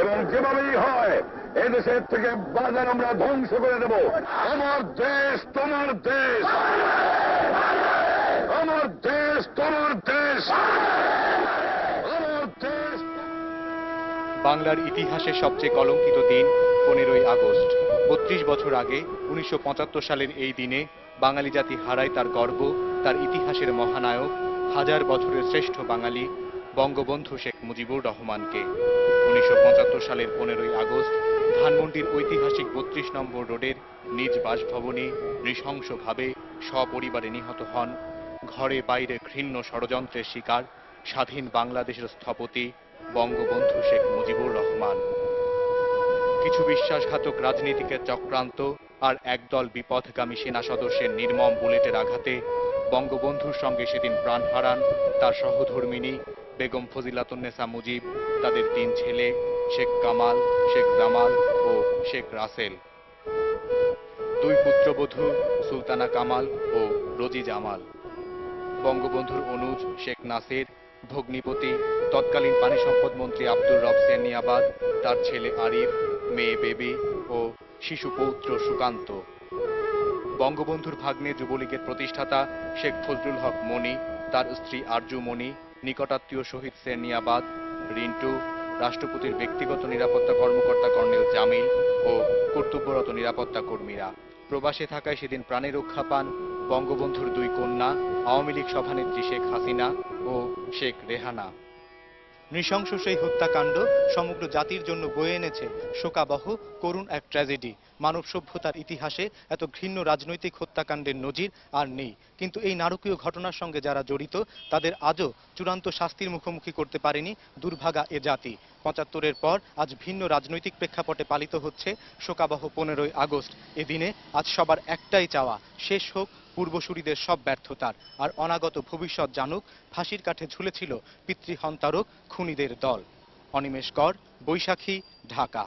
এবং যেভাবেই হয় এদেশের থেকে বাজার আমরা ধ্বংস করে দেব। আমার দেশ তোমার দেশ, আমার দেশ তোমার দেশ, আমার দেশ। বাংলার ইতিহাসে সবচেয়ে কলঙ্কিত দিন 15ই আগস্ট। 32 বছর আগে 1975 সালের এই দিনে বাঙালি জাতি হারায় তার গর্ব, তার ইতিহাসের মহানায়ক, হাজার বছরের শ্রেষ্ঠ বাঙালি বঙ্গবন্ধু শেখ মুজিবুর রহমানকে। 1975 সালের 15ই আগস্ট ধানমন্ডির ঐতিহাসিক 32 নম্বর রোডের নিজ বাসভবনে নৃশংসভাবে সপরিবারে নিহত হন ঘরে বাইরে ঘৃণ্য ষড়যন্ত্রের শিকার স্বাধীন বাংলাদেশের স্থপতি বঙ্গবন্ধু শেখ মুজিবুর রহমান। কিছু বিশ্বাসঘাতক রাজনীতিকের চক্রান্ত আর একদল বিপথগামী সেনা সদস্যের নির্মম বুলেটের আঘাতে বঙ্গবন্ধুর সঙ্গে সেদিন প্রাণ হারান তার সহধর্মিণী বেগম ফজিলাতুন্নেসা মুজিব, তাদের 3 ছেলে শেখ কামাল, শেখ জামাল ও শেখ রাসেল, 2 পুত্রবধূ সুলতানা কামাল ও রোজি জামাল। বঙ্গবন্ধুর অনুজ শেখ নাসির, ভগ্নিপতি তৎকালীন পানি সম্পদ মন্ত্রী আব্দুর রব সেরনিয়াবাদ, তার ছেলে আরিফ, মেয়ে বেবি ও শিশু পৌত্র সুকান্ত। বঙ্গবন্ধুর ভাগ্নে যুবলীগের প্রতিষ্ঠাতা শেখ ফজলুল হক মনি, তার স্ত্রী আরজু মনি, নিকটাত্মীয় শহীদ সেরনিয়াবাদ, রিন্টু, রাষ্ট্রপতির ব্যক্তিগত নিরাপত্তা কর্মকর্তা কর্নেল জামিল ও কর্তব্যরত নিরাপত্তা কর্মীরা। প্রবাসে থাকায় সেদিন প্রাণে রক্ষা পান বঙ্গবন্ধুর 2 কন্যা আওয়ামী লীগ সভানেত্রী শেখ হাসিনা ও শেখ রেহানা। নৃশংস সেই হত্যাকাণ্ড সমগ্র জাতির জন্য বয়ে এনেছে শোকাবহ করুণ এক ট্র্যাজেডি। মানব সভ্যতার ইতিহাসে এত ঘৃণ্য রাজনৈতিক হত্যাকাণ্ডের নজির আর নেই। কিন্তু এই নারকীয় ঘটনার সঙ্গে যারা জড়িত তাদের আজও চূড়ান্ত শাস্তির মুখোমুখি করতে পারেনি দুর্ভাগা এ জাতি। 75-এর পর আজ ভিন্ন রাজনৈতিক প্রেক্ষাপটে পালিত হচ্ছে শোকাবহ 15ই আগস্ট। এদিনে আজ সবার একটাই চাওয়া, শেষ হোক পূর্বসূরিদের সব ব্যর্থতার, আর অনাগত ভবিষ্যৎ জানুক ফাঁসির কাঠে ঝুলেছিল পিতৃহন্তারক খুনিদের দল। অনিমেষ কর, বৈশাখী, ঢাকা।